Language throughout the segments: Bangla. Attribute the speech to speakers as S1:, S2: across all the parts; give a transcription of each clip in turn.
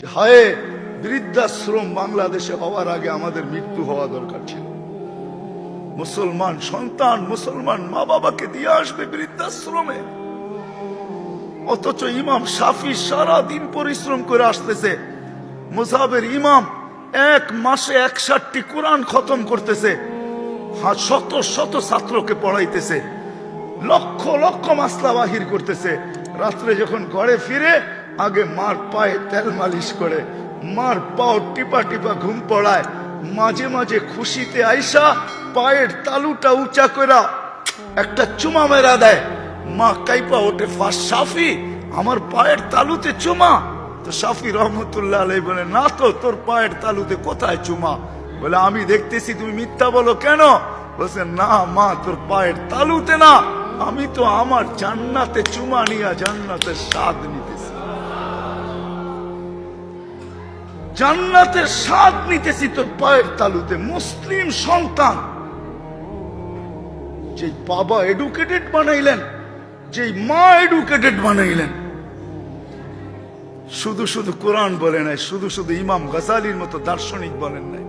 S1: হায়, বৃদ্ধাশ্রম বাংলাদেশে হওয়ার আগে আমাদের মৃত্যু হওয়া দরকার ছিল। মুসলমান সন্তান, মুসলমান মা বাবাকে দিয়ে আসবে বৃদ্ধাশ্রমে, অথচ ইমাম শাফি সারা দিন পরিশ্রম করে আসতেছে। মুযহাবের ইমাম এক মাসে 61টি কোরআন খতম করতেছে, শত শত ছাত্রকে পড়াইতেছে, লক্ষ লক্ষ মাসলা বাহির করতেছে। রাত্রে যখন ঘরে ফিরে আগে মার পায়ে তেল মালিশ করে, মার পাও টিপা টিপা ঘুম পড়ায়, মাঝে মাঝে খুশিতে আইসা পায়ের তালুটা উঁচা করে একটা চুমা মেরা দেয়। মা কাইপা ওঠে, ফাঁস শাফি আমার পায়ের তালুতে চুমা? তো শাফি রহমতুল্লাহ আলাইহি বলে, না তো, তোর পায়ের তালুতে কোথায় চুমা? বলে, আমি দেখতেছি তুমি মিথ্যা বলো কেন? বলছে, না মা, তোর পায়ের তালুতে না, আমি তো আমার জান্নাতে চুমা নিয়া জান্নাতের স্বাদ নিতেছি, জান্নাতের স্বাদ নিতেছি তোর পায়ের তালুতে। মুসলিম সন্তান, যে বাবা এডুকেটেড বানাইলেন, যে মা এডুকেটেড বানাইলেন, শুধু শুধু কোরআন বলে নাই, শুধু শুধু ইমাম গাজালির মতো দার্শনিক বলেন নাই।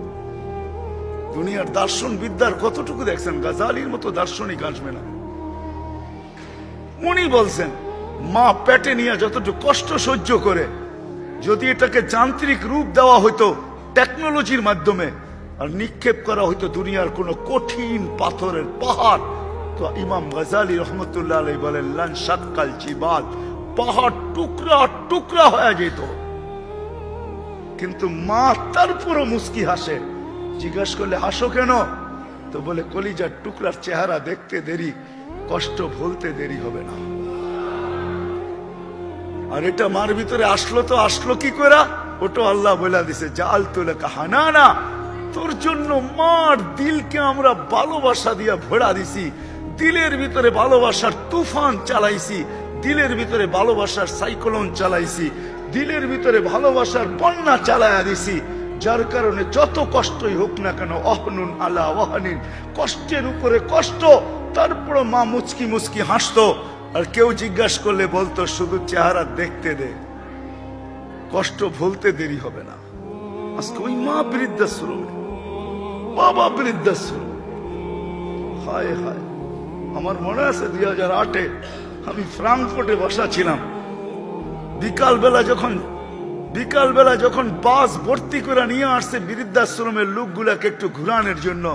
S1: দুনিয়ার দার্শন বিদ্যার কতটুকু দেখছেন? গাজালির মতো দার্শনিক আসবে না। উনি বলছেন, মা পেটে নিয়ে যতটুকু কষ্ট সহ্য করে, যদি এটাকে যান্ত্রিক রূপ দেওয়া হইতো টেকনোলজির মাধ্যমে, আর নিক্ষেপ করা হইতো দুনিয়ার কোন কঠিন পাথরের পাহাড়, তো ইমাম গাজালি রহমতুল্লাহ আলাইহি বলেন, লান শাক্কাল জিবাল, পাহাড় টুকরা টুকরা হয়ে যেত। কিন্তু মা তারপরও মুস্কি হাসে। জিজ্ঞাসা করলে, হাসো কেন? তো বলে, কলিজার টুকরার চেহারা দেখতে দেরি, কষ্ট ভুলতে দেরি হবে না। আর এটা মার ভিতরে আসলো তো আসলো কি করে? ওটা আল্লাহ বলে দিছে, জাআলতু লাকা হানানা, তোর জন্য মার দিলকে আমরা ভালোবাসা দিয়া ভরা দিছি, দিলের ভিতরে ভালোবাসার তুফান চালাইছি, দিলের ভিতরে ভালোবাসার সাইক্লোন চালাইছি, দিলের ভিতরে ভালোবাসার বন্যা চালাইয়া দিছি, যার কারণে যত কষ্টই হোক না কেন, অহনুন আলা ওয়াহানিন, কষ্টের উপরে কষ্ট, তারপর মা মুচকি মুচকি হাসতো। আর কেউ জিজ্ঞাসা করলে বলতো, শুধু চেহারা দেখতে দে, কষ্ট ভুলতে দেরি হবে না। আজকে ওই মা বৃদ্ধাশ্রমে, বাবা বৃদ্ধাশ্রম। হায় হায়, আমার মনে আছে 2008-এ আমি ফ্রাঙ্কফুর্টে বসা ছিলাম। বিকালবেলা যখন বাস ভর্তি করে নিয়ে আসছে বৃদ্ধাশ্রমের লোকগুলাকে একটু ঘুরানোর জন্য,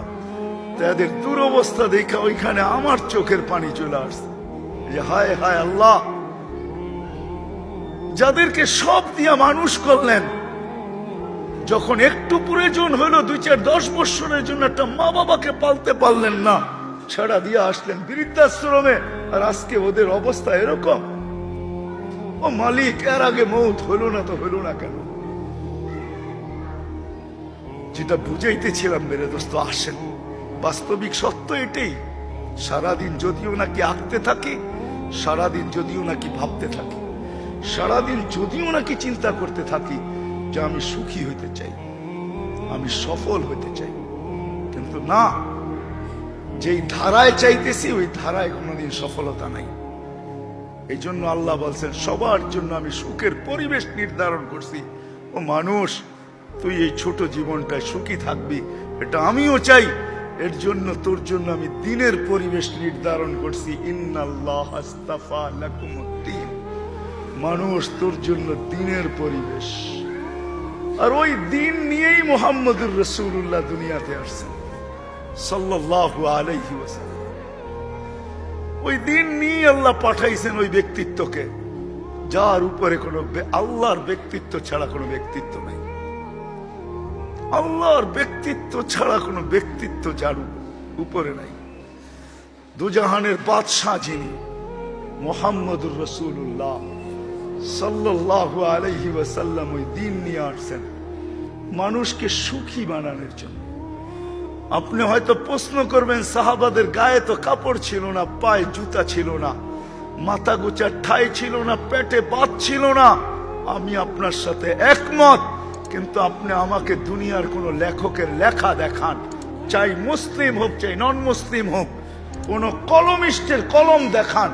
S1: তাদের দুরবস্থা দেখে ওইখানে আমার চোখের পানি চলে আসছে। যে হায় হায় আল্লাহ, যাদেরকে সব দিয়া মানুষ করলেন, যখন একটু প্রয়োজন হলো 2-4-10 বছরের জন্য একটা মা বাবাকে পালতে পারলেন না, ছাড়া দিয়ে আসলেন বৃদ্ধাশ্রমে, আর আজকে ওদের অবস্থা এরকম। ও মালিক, এর আগে মৌত হলো না তো হলো না কেন? যেটা বুঝাইতেছিলাম মেরে দোস্ত, আসেন, বাস্তবিক সত্য এটাই। সারাদিন যদিও নাকি আঁকতে থাকি, সারাদিন যদিও নাকি ভাবতে থাকি, সারাদিন যদিও নাকি চিন্তা করতে থাকি যে আমি সুখী হইতে চাই, আমি সফল হইতে চাই, কিন্তু না, যেই ধারায় চাইতেছি ওই ধারায় কোনোদিন সফলতা নাই। এই জন্য আল্লাহ বলছেন, সবার জন্য আমি সুখের পরিবেশ নির্ধারণ করছি। ও মানুষ, তুই এই ছোট জীবনটায় সুখী থাকবি, এটা আমিও চাই। এর জন্য তোর জন্য আমি দিনের পরিবেশ নির্ধারণ করছি। ইন্নাল্লাহ আস্তাফা লাকুমুদ্দিন, মানুষ তোর জন্য দিনের পরিবেশ। আর ওই দিন নিয়েই মুহাম্মদুর রাসূলুল্লাহ দুনিয়াতে আসছেন সাল্লাল্লাহু আলাইহি ওয়াসাল্লাম। ওই দিন নিয়ে আল্লাহ পাঠাইছেন ওই ব্যক্তিত্বকে, যার উপরে কোনো আল্লাহর ব্যক্তিত্ব ছাড়া কোনো ব্যক্তিত্ব নাই। আল্লাহর ব্যক্তিত্ব ছাড়া কোনো ব্যক্তিত্ব যার উপরে নাই। দুজাহানের বাদশাহ যিনি, মুহাম্মদুর রাসূলুল্লাহ সাল্লাল্লাহু আলাইহি ওয়াসাল্লাম, ওই দিন নিয়ে আসছেন মানুষকে সুখী বানানোর জন্য। আপনি হয়তো প্রশ্ন করবেন, সাহাবাদের গায়ে তো কাপড় ছিল না, পায়ে জুতা ছিল না, মাথা গোচার ঠাই ছিল না, পেটে ভাত ছিল না। আমি আপনার সাথে একমত, কিন্তু আপনি আমাকে দুনিয়ার কোন লেখকের লেখা দেখান, চাই মুসলিম হোক চাই নন মুসলিম হোক, কোন কলমিস্টের কলম দেখান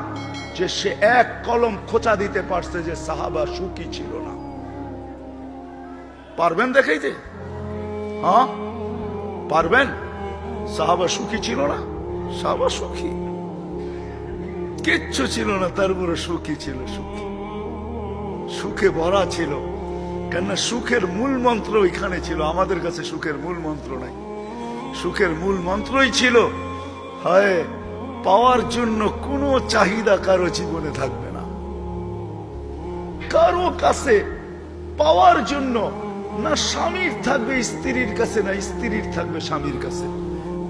S1: যে সে এক কলম খোঁচা দিতে পারছে যে সাহাবা সুখী ছিল না। পারবেন দেখাইতে? হ্যাঁ পারবেন? সাহাবা সুখী ছিল না? সাহাবা সুখী, কিচ্ছু ছিল না, তারপরে সুখী ছিল, সুখী, সুখে ভরা ছিল। কেননা সুখের মূল মন্ত্র এখানে ছিল। আমাদের কাছে সুখের মূল মন্ত্র নাই। সুখের মূল মন্ত্রই ছিল, হয় পাওয়ার জন্য কোনো চাহিদা কারো জীবনে থাকবে না, কারো কাছে পাওয়ার জন্য না স্বামীর থাকবে স্ত্রীর কাছে, না স্ত্রীর থাকবে স্বামীর কাছে,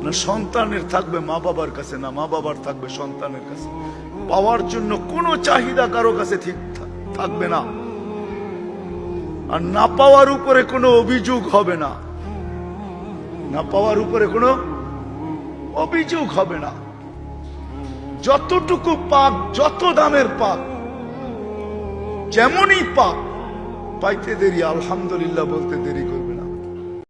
S1: না সন্তানের থাকবে মা বাবার কাছে, না মা বাবার থাকবে সন্তানের কাছে। পাওয়ার জন্য কোনো চাহিদা কারো কাছে ঠিক থাকবে না, আর না পাওয়ার উপরে কোনো অভিযোগ হবে না, না পাওয়ার উপরে কোনো অভিযোগ হবে না। যতটুকু পাক, যত দামের পাক, যেমনই পাক, পাইতে দেরি আলহামদুলিল্লাহ বলতে দেরি করবে